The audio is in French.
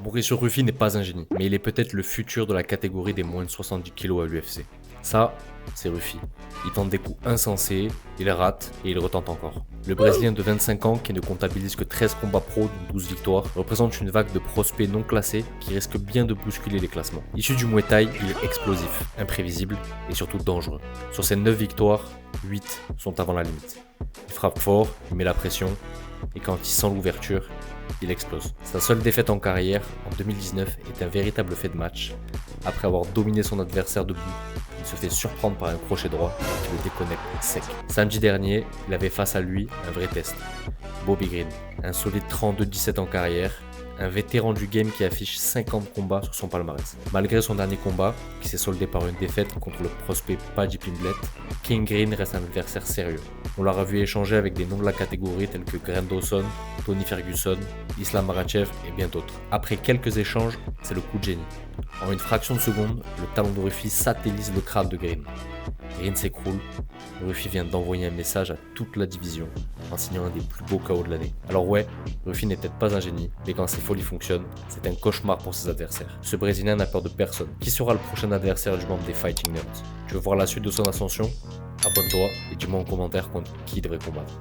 Mauricio Ruffi n'est pas un génie, mais il est peut-être le futur de la catégorie des moins de 70 kg à l'UFC. Ça, c'est Ruffi. Il tente des coups insensés, il rate et il retente encore. Le Brésilien de 25 ans, qui ne comptabilise que 13 combats pro, dont 12 victoires, représente une vague de prospects non classés qui risquent bien de bousculer les classements. Issu du Muay Thai, il est explosif, imprévisible et surtout dangereux. Sur ses 9 victoires, 8 sont avant la limite. Il frappe fort, il met la pression, et quand il sent l'ouverture, il explose. Sa seule défaite en carrière, en 2019, est un véritable fait de match. Après avoir dominé son adversaire debout, il se fait surprendre par un crochet droit qui le déconnecte sec. Samedi dernier, il avait face à lui un vrai test. Bobby Green, un solide 32-17 en carrière, un vétéran du game qui affiche 50 combats sur son palmarès. Malgré son dernier combat, qui s'est soldé par une défaite contre le prospect Paddy Pimblett, King Green reste un adversaire sérieux. On l'aura vu échanger avec des noms de la catégorie tels que Grant Dawson, Tony Ferguson, Islam Makhachev et bien d'autres. Après quelques échanges, c'est le coup de génie. En une fraction de seconde, le talon de Ruffi satellise le crâne de Green. Green s'écroule, Ruffi vient d'envoyer un message à toute la division en signant un des plus beaux KO de l'année. Alors ouais, Ruffi n'est peut-être pas un génie, mais quand ses folies fonctionnent, c'est un cauchemar pour ses adversaires. Ce Brésilien n'a peur de personne. Qui sera le prochain adversaire du membre des Fighting Nerds? Tu veux voir la suite de son ascension? Abonne-toi et dis-moi en commentaire contre qui il devrait combattre.